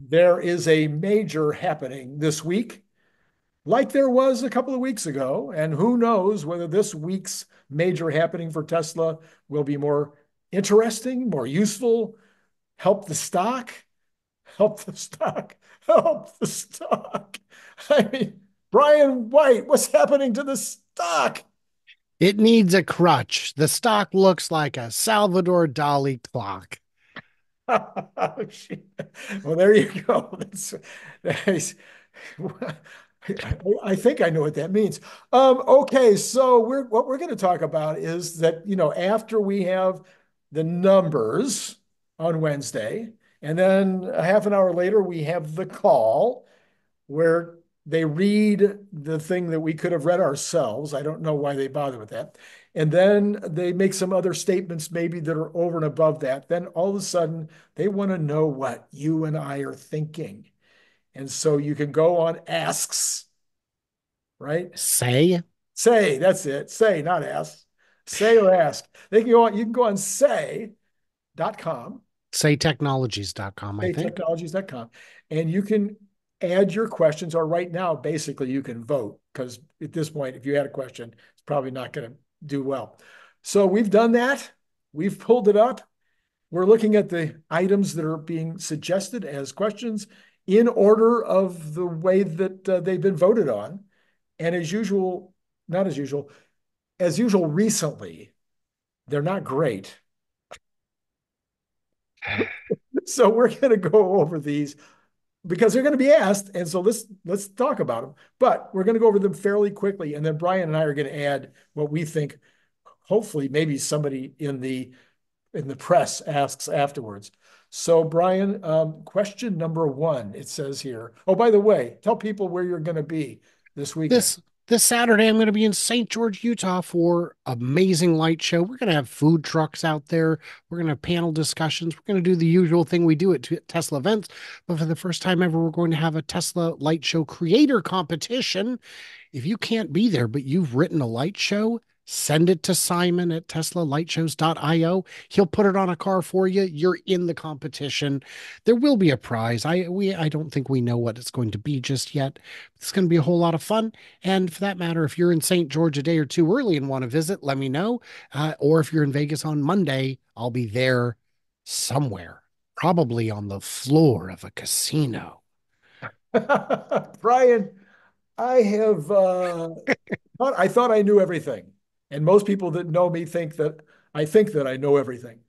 There is a major happening this week, like there was a couple of weeks ago. And who knows whether this week's major happening for Tesla will be more interesting, more useful, help the stock, help the stock, help the stock. I mean, Brian White, what's happening to the stock? It needs a crutch. The stock looks like a Salvador Dali clock. Oh, shit. Well, there you go. That's, I think I know what that means. Okay, so what we're going to talk about is that, after we have the numbers on Wednesday, and then a half an hour later, we have the call where they read the thing that we could have read ourselves. I don't know why they bother with that. And then they make some other statements, maybe that are over and above that. Then all of a sudden, they want to know what you and I are thinking. And so you can go on asks, right? Say, That's it. Say, not ask. Say or ask. You can go on say.com, saytechnologies.com, I think. saytechnologies.com, and you can add your questions, or right now, basically, you can vote because at this point, if you had a question, it's probably not going to do well. So we've done that. We've pulled it up. We're looking at the items that are being suggested as questions in order of the way that they've been voted on. And as usual, not as usual recently, they're not great. So we're going to go over these because they're going to be asked. And so let's talk about them. But we're going to go over them fairly quickly. And then Brian and I are going to add what we think, hopefully, maybe somebody in the press asks afterwards. So, Brian, question number one, it says here. Oh, by the way, tell people where you're going to be this weekend. This Saturday, I'm going to be in St. George, Utah for amazing light show. We're going to have food trucks out there. We're going to have panel discussions. We're going to do the usual thing we do at Tesla events. But for the first time ever, we're going to have a Tesla light show creator competition. If you can't be there, but you've written a light show, send it to Simon at teslalightshows.io. He'll put it on a car for you. You're in the competition. There will be a prize. I don't think we know what it's going to be just yet. It's going to be a whole lot of fun. And for that matter, if you're in St. George a day or two early and want to visit, let me know. Or if you're in Vegas on Monday, I'll be there somewhere, probably on the floor of a casino. Brian, I have I thought I knew everything. And most people that know me think that I know everything.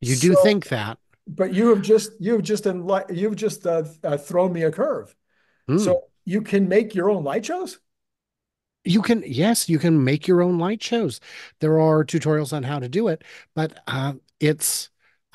You do So, think that. but you've just thrown me a curve. Hmm. So you can make your own light shows? You can, yes, you can make your own light shows. There are tutorials on how to do it, but I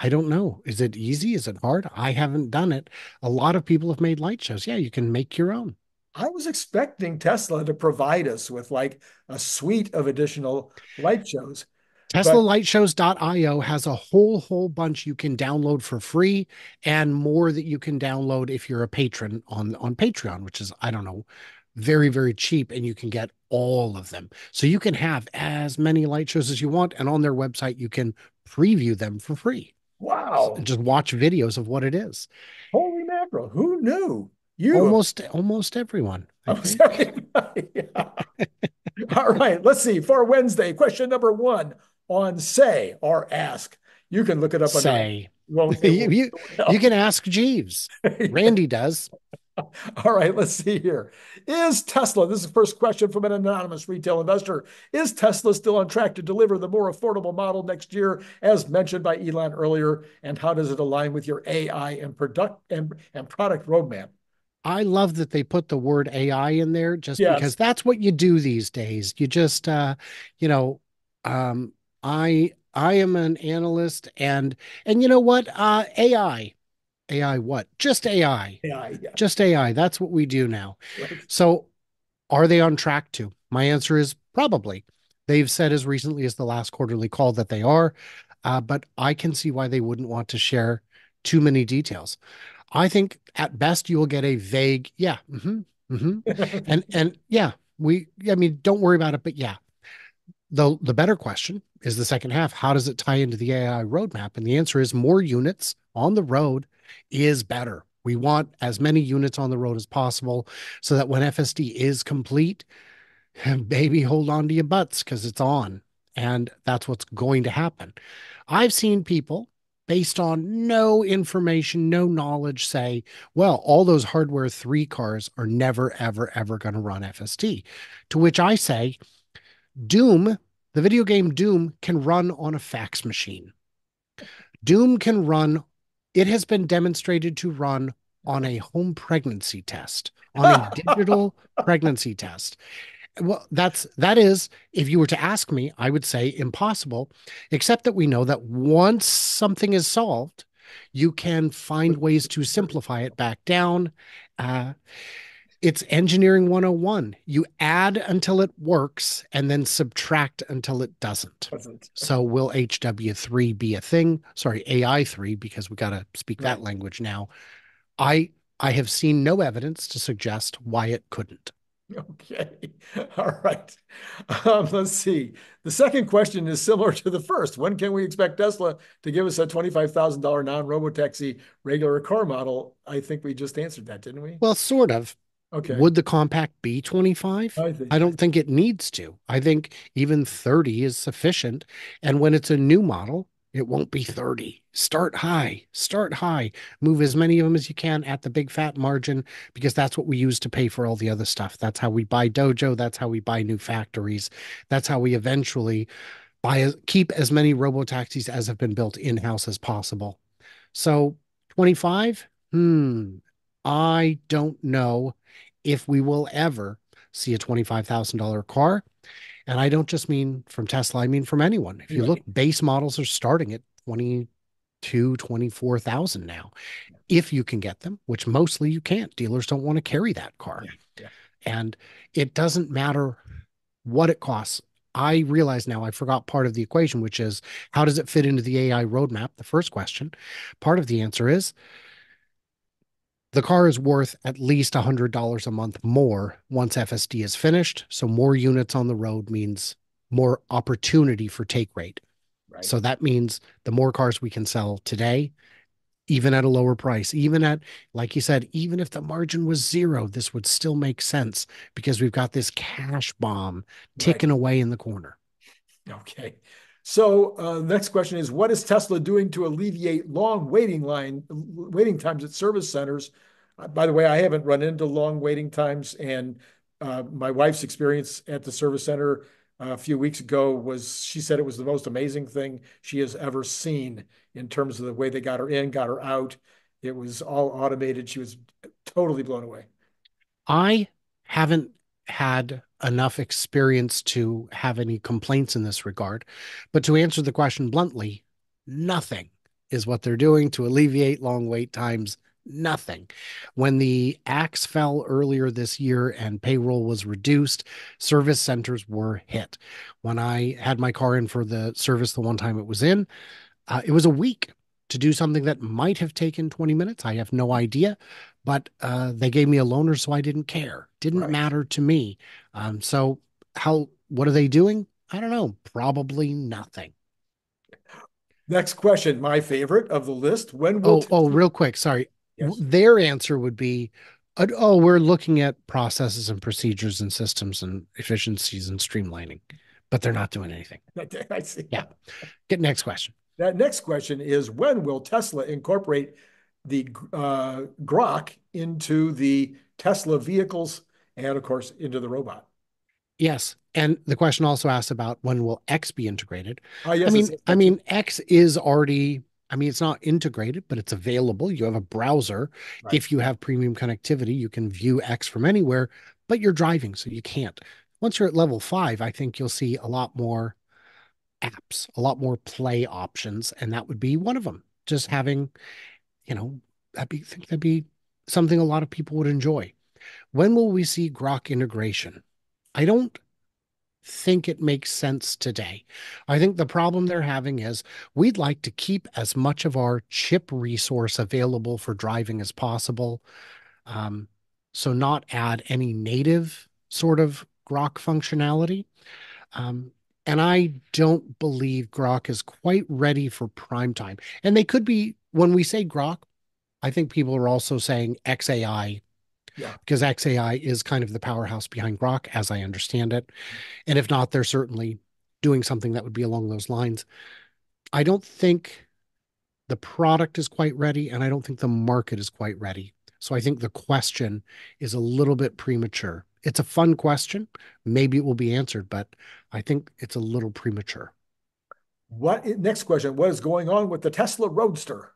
don't know. Is it easy? Is it hard? I haven't done it. A lot of people have made light shows. Yeah, you can make your own. I was expecting Tesla to provide us with like a suite of additional light shows, but TeslaLightShows.io has a whole bunch you can download for free and more that you can download if you're a patron on Patreon, which is, I don't know, very cheap, and you can get all of them. So you can have as many light shows as you want, and on their website you can preview them for free. wow, Just watch videos of what it is. holy mackerel, who knew? You, Almost everyone, I I'm think. sorry. Yeah. All right, let's see. For Wednesday, question number one on say or ask. You can look it up on your own. Say Won't it you, won't you you help. can ask Jeeves. Randy does. All right, let's see here. Is Tesla, this is the first question from an anonymous retail investor, is Tesla still on track to deliver the more affordable model next year, as mentioned by Elon earlier? And how does it align with your AI and product roadmap? I love that they put the word AI in there just because Yes. that's what you do these days. You just you know, um I am an analyst, and you know what? AI. AI what? Just AI. AI, yeah. Just AI. That's what we do now. Right. So are they on track to? My answer is probably. They've said as recently as the last quarterly call that they are, but I can see why they wouldn't want to share too many details. I think at best you will get a vague, yeah, and yeah, I mean, don't worry about it, but yeah. The better question is the second half. How does it tie into the AI roadmap? And the answer is more units on the road is better. We want as many units on the road as possible so that when FSD is complete, baby, hold on to your butts because it's on. And that's what's going to happen. I've seen people based on no information, no knowledge say, well, all those hardware 3 cars are never, ever, ever going to run FSD. To which I say, Doom, the video game Doom, can run on a fax machine. Doom can run, it has been demonstrated to run on a home pregnancy test, on a digital pregnancy test. Well, that is, if you were to ask me, I would say impossible, except that we know that once something is solved, you can find ways to simplify it back down. Uh, it's engineering 101. You add until it works and then subtract until it doesn't. Doesn't. So will HW3 be a thing? Sorry, AI3, because we got to speak that Right. language now. I I have seen no evidence to suggest why it couldn't. Okay. All right. Let's see. The second question is similar to the first. When can we expect Tesla to give us a $25,000 non-robotaxi regular car model? I think we just answered that, didn't we? Well, sort of. Okay. Would the compact be 25? I think. I don't think it needs to. I think even 30 is sufficient. And when it's a new model, it won't be 30. Start high, move as many of them as you can at the big fat margin, because that's what we use to pay for all the other stuff. That's how we buy Dojo. That's how we buy new factories. That's how we eventually keep as many robo taxis as have been built in-house as possible. So 25? I don't know if we will ever see a $25,000 car. And I don't just mean from Tesla, I mean from anyone. If you look, Right. base models are starting at 22, 24,000 now. If you can get them, which mostly you can't. Dealers don't want to carry that car. Yeah. Yeah. And it doesn't matter what it costs. I realize now I forgot part of the equation, which is how does it fit into the AI roadmap? The first question. Part of the answer is the car is worth at least $100 a month more once FSD is finished. So more units on the road means more opportunity for take rate. Right. So that means the more cars we can sell today, even at a lower price, even at, like you said, even if the margin was zero, this would still make sense because we've got this cash bomb Right. ticking away in the corner. Okay. So next question is, what is Tesla doing to alleviate long waiting times at service centers? By the way, I haven't run into long waiting times, and my wife's experience at the service center a few weeks ago was, she said it was the most amazing thing she has ever seen in terms of the way they got her in, got her out. It was all automated. She was totally blown away. I haven't had enough experience to have any complaints in this regard. But to answer the question bluntly, nothing is what they're doing to alleviate long wait times. Nothing. When the axe fell earlier this year and payroll was reduced, service centers were hit. When I had my car in for the service the one time it was in, it was a week to do something that might have taken 20 minutes. I have no idea, but they gave me a loaner, so I didn't care. Didn't Right. matter to me. So what are they doing? I don't know. Probably nothing. Next question, my favorite of the list. When will Oh, Tesla? real quick. Sorry. Yes. Their answer would be, oh, we're looking at processes and procedures and systems and efficiencies and streamlining, but they're not doing anything. I see. Yeah. Get next question. That next question is, when will Tesla incorporate the Grock into the Tesla vehicles and, of course, into the robot? Yes. And the question also asks about when will X be integrated? I Yes, it mean, says I that too. mean, X is already, I mean, it's not integrated, but it's available. You have a browser. Right. If you have premium connectivity, you can view X from anywhere, but you're driving, so you can't. Once you're at level 5, I think you'll see a lot more apps, a lot more play options, and that would be one of them. Just having, you know, I think that'd be something a lot of people would enjoy. When will we see Grok integration? I don't think it makes sense today. I think the problem they're having is we'd like to keep as much of our chip resource available for driving as possible. Um, so not add any native sort of Grok functionality. Um, and I don't believe Grok is quite ready for prime time. And they could be, when we say Grok, I think people are also saying XAI Yeah. because XAI is kind of the powerhouse behind Grock, as I understand it. And if not, they're certainly doing something that would be along those lines. I don't think the product is quite ready, and I don't think the market is quite ready. So I think the question is a little bit premature. It's a fun question. Maybe it will be answered, but I think it's a little premature. Next question, what is going on with the Tesla Roadster?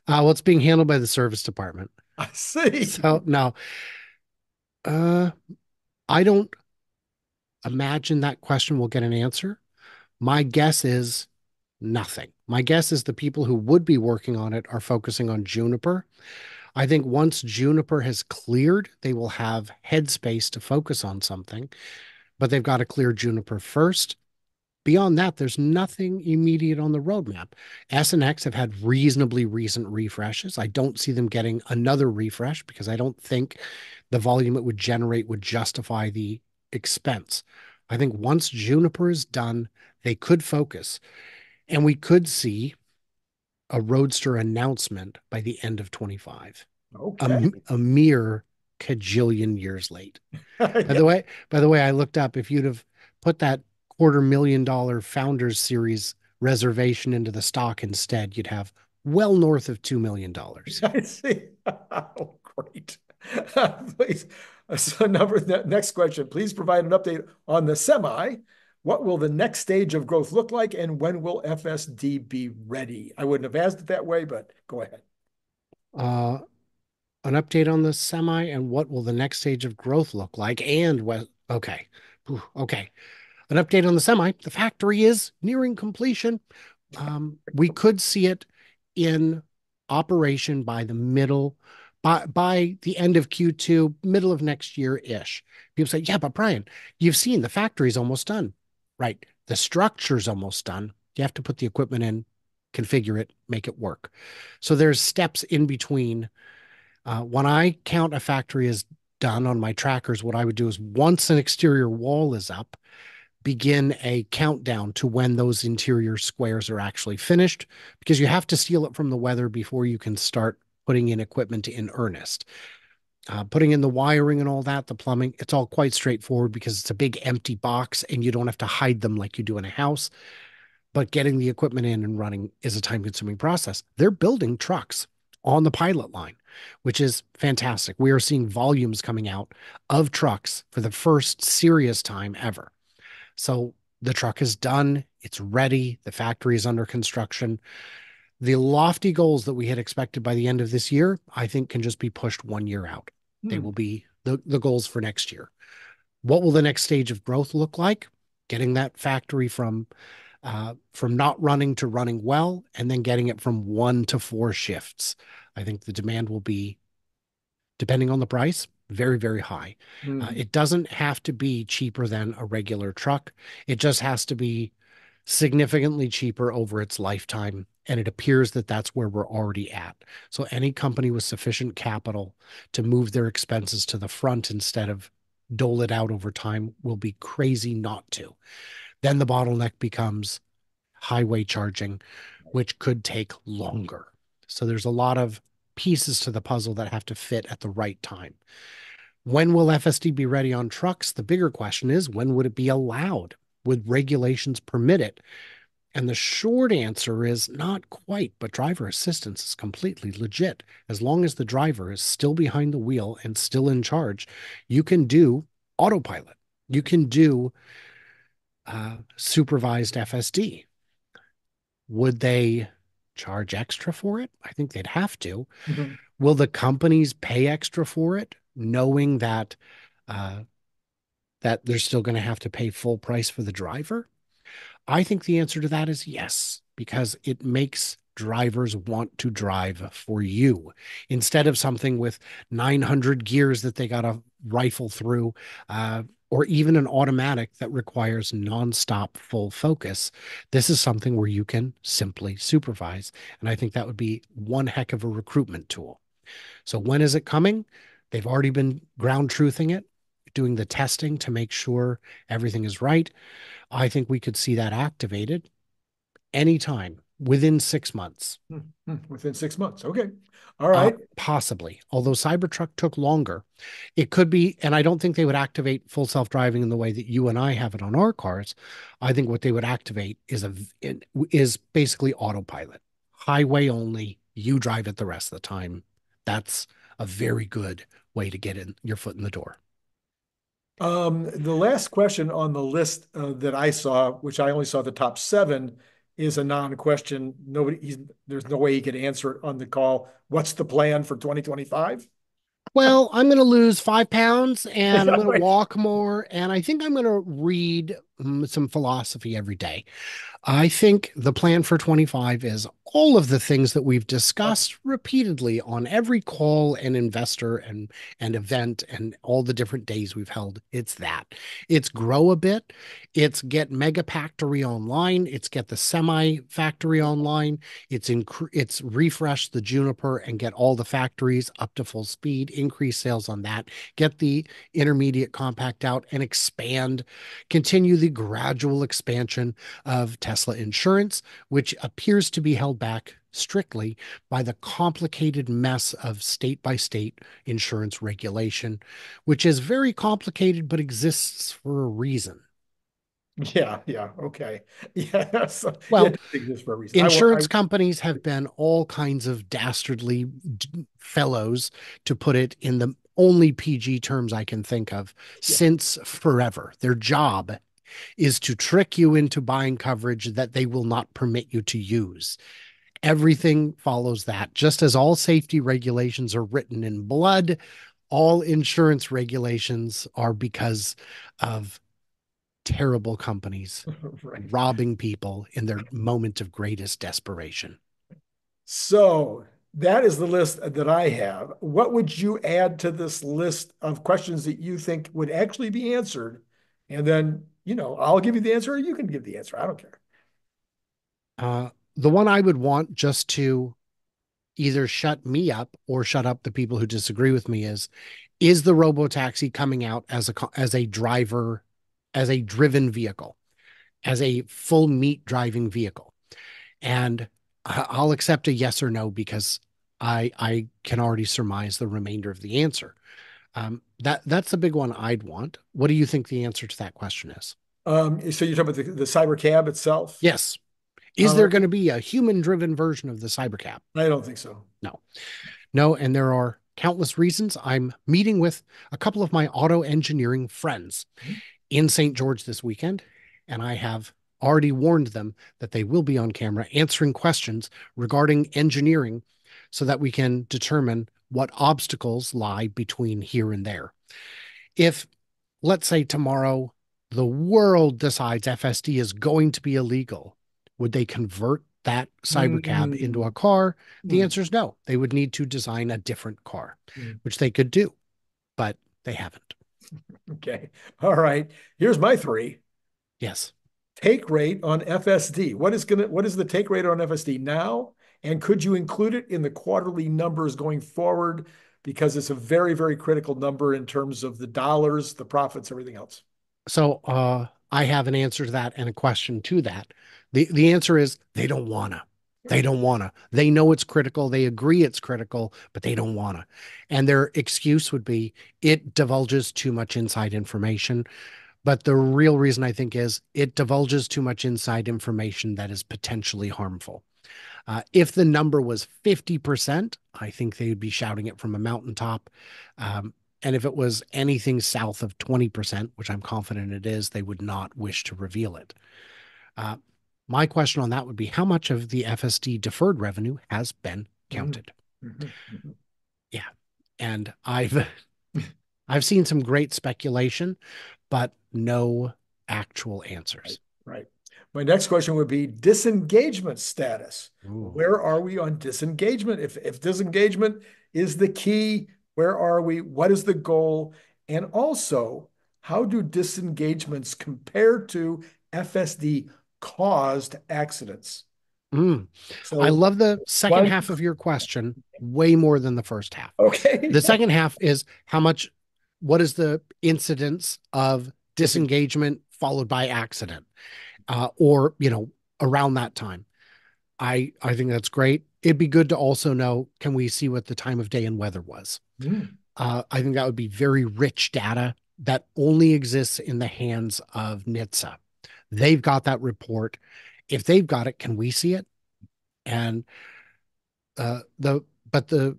Well, it's being handled by the service department. I see. So no, uh, I don't imagine that question will get an answer. My guess is nothing. My guess is the people who would be working on it are focusing on Juniper. I think once Juniper has cleared, they will have headspace to focus on something, but they've got to clear Juniper first. Beyond that, there's nothing immediate on the roadmap. S and X have had reasonably recent refreshes. I don't see them getting another refresh because I don't think the volume it would generate would justify the expense. I think once Juniper is done, they could focus, and we could see a Roadster announcement by the end of 25. Okay. A mere cajillion years late. By Yeah, the way, by the way, I looked up if you'd have put that $250,000 Founders Series reservation into the stock instead, you'd have well north of $2 million. I see. Oh, great. Please. So next question. Please provide an update on the semi. What will the next stage of growth look like, and when will FSD be ready? I wouldn't have asked it that way, but go ahead. Uh, an update on the semi and what will the next stage of growth look like? And what? Okay, okay. An update on the semi. The factory is nearing completion. We could see it in operation by the middle, by the end of Q2, middle of next year ish. People say, yeah, but Brian, you've seen the factory's almost done. Right. The structure's almost done. You have to put the equipment in, configure it, make it work. So there's steps in between. When I count a factory as done on my trackers, what I would do is once an exterior wall is up, begin a countdown to when those interior squares are actually finished, because you have to seal it from the weather before you can start putting in equipment in earnest. Putting in the wiring and all that, the plumbing, it's all quite straightforward because it's a big empty box and you don't have to hide them like you do in a house. But getting the equipment in and running is a time consuming process. They're building trucks on the pilot line, which is fantastic. We are seeing volumes coming out of trucks for the first serious time ever. So the truck is done, it's ready, the factory is under construction. The lofty goals that we had expected by the end of this year, I think can just be pushed 1 year out. They Hmm. will be the goals for next year. What will the next stage of growth look like? Getting that factory from not running to running well, and then getting it from 1 to 4 shifts. I think the demand will be, depending on the price, very, very high. Hmm. It doesn't have to be cheaper than a regular truck. It just has to be significantly cheaper over its lifetime. And it appears that that's where we're already at. So any company with sufficient capital to move their expenses to the front instead of dole it out over time will be crazy not to. Then the bottleneck becomes highway charging, which could take longer. So there's a lot of pieces to the puzzle that have to fit at the right time. When will FSD be ready on trucks? The bigger question is, when would it be allowed? Would regulations permit it? And the short answer is not quite, but driver assistance is completely legit. As long as the driver is still behind the wheel and still in charge, you can do autopilot. You can do supervised FSD. Would they charge extra for it? I think they'd have to. Mhm. Will the companies pay extra for it, knowing uh, that they're still going to have to pay full price for the driver? I think the answer to that is yes, because it makes drivers want to drive for you instead of something with 900 gears that they got to rifle through, or even an automatic that requires nonstop full focus. This is something where you can simply supervise. And I think that would be one heck of a recruitment tool. So when is it coming? They've already been ground truthing it, doing the testing to make sure everything is right. I think we could see that activated anytime within 6 months. Within 6 months. Okay. All right. Possibly. Although Cybertruck took longer, it could be, and I don't think they would activate full self-driving in the way that you and I have it on our cars. I think what they would activate is basically autopilot, highway only. You drive it the rest of the time. That's a very good way to get in your foot in the door. The last question on the list that I saw, which I only saw the top seven, is a non-question. There's no way he could answer it on the call. What's the plan for 2025? Well, I'm going to lose 5 pounds and I'm Yeah, going to right. walk more. And I think I'm going to read some philosophy every day. I think the plan for 25 is all of the things that we've discussed repeatedly on every call and investor and event and all the different days we've held. It's that. It's grow a bit. It's get mega factory online. It's get the semi factory online. It's refresh the Juniper and get all the factories up to full speed, increase sales on that, get the intermediate compact out and expand, continue the gradual expansion of Tesla insurance, which appears to be held back strictly by the complicated mess of state by state insurance regulation, which is very complicated but exists for a reason. Yeah, yeah, okay. Yeah, so, yeah, it Well, does exist for a reason. insurance companies have been all kinds of dastardly fellows, to put it in the only PG terms I can think of, yeah. since forever. Their job is to trick you into buying coverage that they will not permit you to use. Everything follows that. Just as all safety regulations are written in blood, all insurance regulations are because of terrible companies Right. robbing people in their moment of greatest desperation. So that is the list that I have. What would you add to this list of questions that you think would actually be answered? And then, I'll give you the answer or you can give the answer. I don't care. Uh, the one I would want just to either shut me up or shut up the people who disagree with me is the robotaxi coming out as a driver, as a driven vehicle, as a full meat driving vehicle? And I'll accept a yes or no because I can already surmise the remainder of the answer. That's the big one I'd want. What do you think the answer to that question is? So you're talking about the cyber cab itself? Yes. Is All there right. going to be a human driven version of the cybercab? I don't think so. No. No, and there are countless reasons. I'm meeting with a couple of my auto engineering friends in St. George this weekend, and I have already warned them that they will be on camera answering questions regarding engineering so that we can determine what obstacles lie between here and there. If, let's say, tomorrow the world decides FSD is going to be illegal, would they convert that cybercab into Mm, a car? The mm, answer is no. They would need to design a different car, mm. which they could do, but they haven't. Okay. All right. Here's my three. Yes. Take rate on FSD. What is the take rate on FSD now? And could you include it in the quarterly numbers going forward? Because it's a very, very critical number in terms of the dollars, the profits, everything else. So I have an answer to that and a question to that. The answer is they don't wanna. They don't wanna. They know it's critical. They agree it's critical, but they don't wanna. And their excuse would be it divulges too much inside information. But the real reason I think is it divulges too much inside information that is potentially harmful. If the number was 50%, I think they would be shouting it from a mountaintop. And if it was anything south of 20%, which I'm confident it is, they would not wish to reveal it. Uh, my question on that would be how much of the FSD deferred revenue has been Mhm, counted? mhm, mhm. Yeah. And I've seen some great speculation, but no actual Right, answers. right. My next question would be disengagement status. Ooh. Where are we on disengagement? If disengagement is the key, where are we? What is the goal? And also, how do disengagements compare to FSD caused accidents? Mm. I So love the second one, half of your question way more than the first half. okay. The second half is what is the incidence of Disengagement. disengagement followed by accident, or, around that time? I think that's great. It'd be good to also know, can we see what the time of day and weather was? Mm, I think that would be very rich data that only exists in the hands of NHTSA. They've got that report. If they've got it, can we see it? And the but the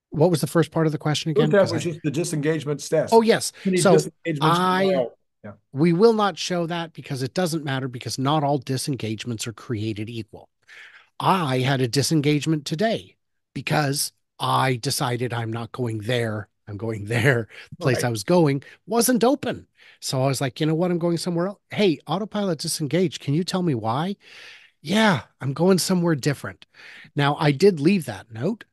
what was the first part of the question again? that Because was I just the disengagement stats. oh yes. How many So disengagements you I allow? Yeah. we will not show that because it doesn't matter because not all disengagements are created equal. I had a disengagement today because I decided I'm not going there. I'm going there. The place Right. I was going wasn't open. So I was like, you know what? I'm going somewhere else. Hey, autopilot disengaged. Can you tell me why? Yeah, I'm going somewhere different. Now, I did leave that note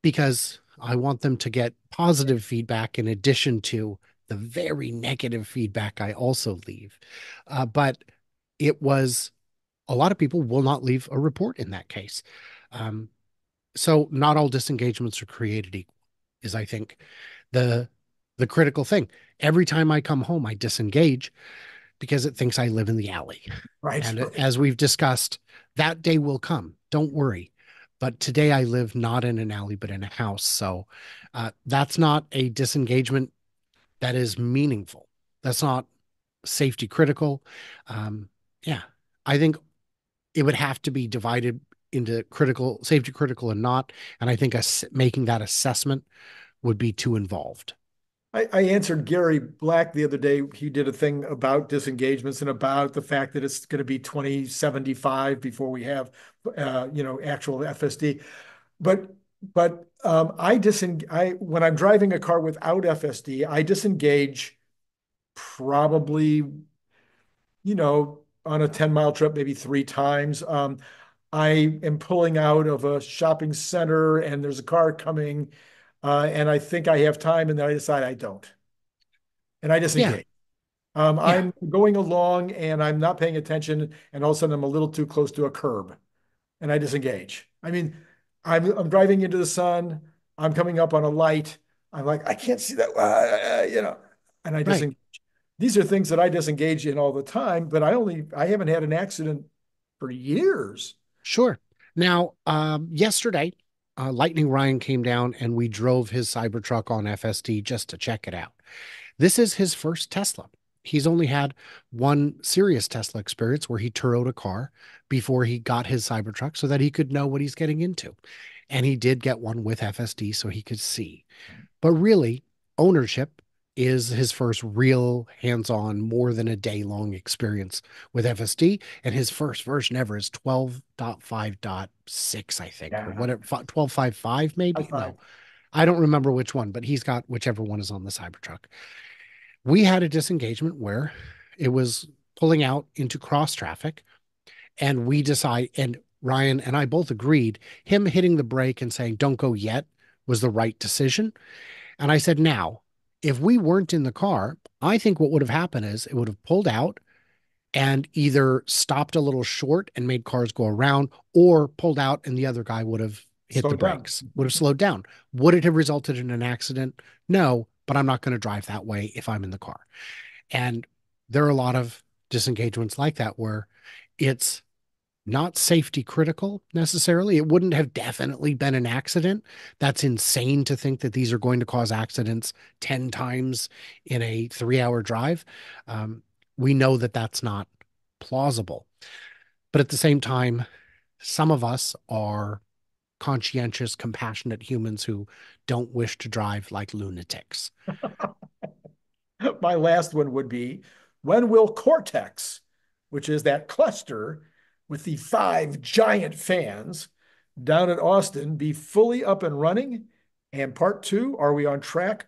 because I want them to get positive feedback in addition to the very negative feedback I also leave. But it was a lot of people will not leave a report in that case. Um, so not all disengagements are created equal, is I think the the critical thing. Every time I come home, I disengage because it thinks I live in the alley. Right. And Right. as we've discussed, that day will come. Don't worry. But today I live not in an alley, but in a house. So that's not a disengagement that is meaningful. That's not safety critical. Um, yeah, I think it would have to be divided into critical, safety critical, and not. And I think making that assessment would be too involved. I answered Gary Black the other day. He did a thing about disengagements and about the fact that it's going to be 2075 before we have, actual FSD. But I when I'm driving a car without FSD, I disengage probably, on a 10-mile trip, maybe three times. I am pulling out of a shopping center and there's a car coming, and I think I have time, and then I decide I don't, and I Yeah, disengage. yeah, I'm going along and I'm not paying attention, and all of a sudden I'm a little too close to a curb, and I disengage. I mean, I'm driving into the sun. I'm coming up on a light. I'm like, I can't see that, and I right. disengage. These are things that I disengage in all the time, but I haven't had an accident for years. Sure. Now, yesterday, Lightning Ryan came down and we drove his Cybertruck on FSD just to check it out. This is his first Tesla. He's only had one serious Tesla experience where he Turoed a car before he got his Cybertruck so that he could know what he's getting into. And he did get one with FSD so he could see. But really, ownership is his first real hands-on, more than a day long experience with FSD. And his first version ever is 12.5.6, I think, or Yeah, whatever, 12.5.5, high maybe. five. No, I don't remember which one, but he's got whichever one is on the Cybertruck. We had a disengagement where it was pulling out into cross traffic, and and Ryan and I both agreed him hitting the brake and saying, "Don't go yet," was the right decision. And I said, now, if we weren't in the car, I think what would have happened is it would have pulled out and either stopped a little short and made cars go around, or pulled out and the other guy would have hit Slow the it down. brakes, would have slowed down. Would it have resulted in an accident? No, but I'm not going to drive that way if I'm in the car. And there are a lot of disengagements like that where it's not safety critical necessarily. It wouldn't have definitely been an accident. That's insane to think that these are going to cause accidents 10 times in a 3 hour drive. Um, we know that that's not plausible. But at the same time, some of us are conscientious, compassionate humans who don't wish to drive like lunatics. My last one would be, when will Cortex, which is that cluster with the five giant fans down at Austin, be fully up and running? And part two, are we on track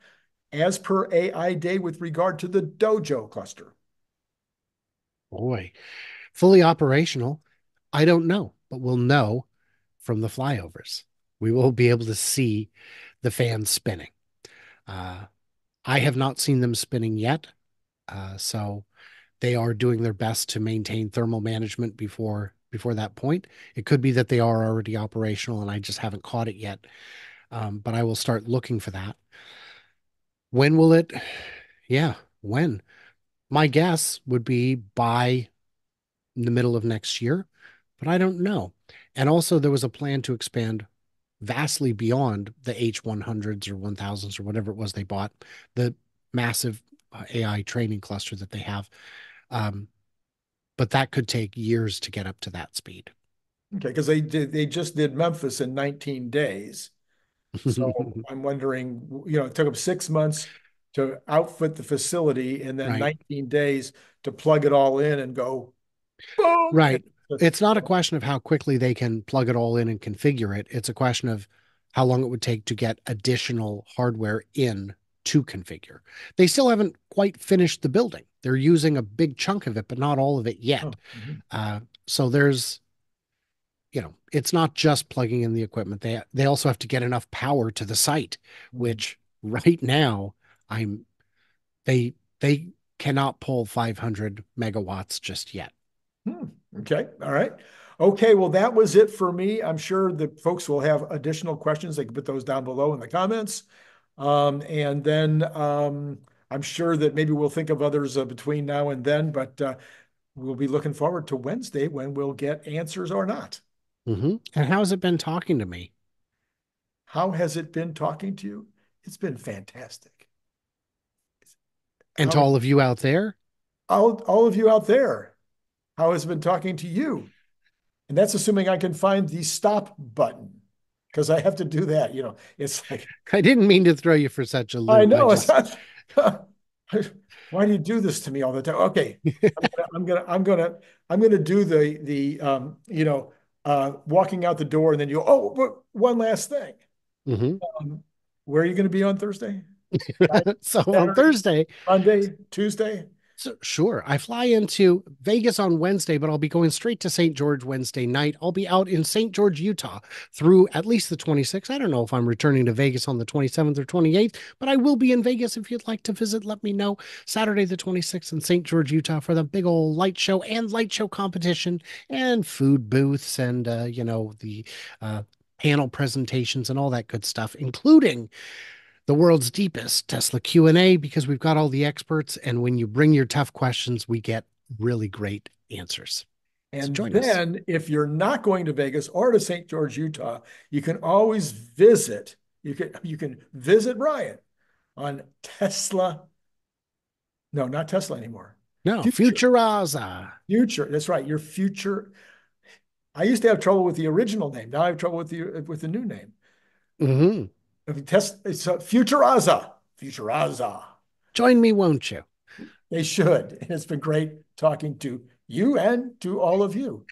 as per AI Day with regard to the Dojo cluster? Boy, fully operational. I don't know, but we'll know from the flyovers. We will be able to see the fans spinning. Uh, I have not seen them spinning yet. So they are doing their best to maintain thermal management before that point. It could be that they are already operational and I just haven't caught it yet. But I will start looking for that. When will it? Yeah, when? My guess would be by the middle of next year, but I don't know. And also, there was a plan to expand vastly beyond the H100s or 1000s or whatever it was they bought, the massive AI training cluster that they have. Um, but that could take years to get up to that speed. Okay, because they just did Memphis in 19 days. So I'm wondering, it took them 6 months to outfit the facility and then Right. 19 days to plug it all in and go boom. Right. It's not a question of how quickly they can plug it all in and configure it. It's a question of how long it would take to get additional hardware in to configure. They still haven't quite finished the building. They're using a big chunk of it, but not all of it yet. Oh, mhm, So there's, it's not just plugging in the equipment. They also have to get enough power to the site, mhm. which right now I'm they cannot pull 500 megawatts just yet. Hmm. Okay. All right. Okay. Well, that was it for me. I'm sure the folks will have additional questions. They can put those down below in the comments. And then I'm sure that maybe we'll think of others between now and then, but we'll be looking forward to Wednesday when we'll get answers or not. And how's it been talking to me? How has it been talking to you? It's been fantastic. And to How all of you out there, all of you out there, how has it been talking to you? And that's assuming I can find the stop button because I have to do that. It's like, I didn't mean to throw you for such a I loop. I know it's just, not. Why do you do this to me all the time? Okay, I'm gonna do the walking out the door, and then one last thing. Mhm. Um, where are you going to be on Thursday? So on Saturday, Thursday, Monday, Tuesday? so sure, I fly into Vegas on Wednesday, but I'll be going straight to St. George Wednesday night. I'll be out in St. George, Utah through at least the 26th. I don't know if I'm returning to Vegas on the 27th or 28th, but I will be in Vegas. If you'd like to visit, let me know. Saturday the 26th in St. George, Utah for the big old light show and light show competition and food booths and the uh panel presentations and all that good stuff, including the world's deepest Tesla Q&A because we've got all the experts. And when you bring your tough questions, we get really great answers. So And join us. then, if you're not going to Vegas or to St. George, Utah, you can always visit. You can visit Ryan on Tesla. No, not Tesla anymore. No, Future, Futuraza. future. That's right. Your future. I used to have trouble with the original name. Now I have trouble with the new name. Hmm. It's Futuraza. Futuraza. Join me, won't you? They should. And it's been great talking to you and to all of you.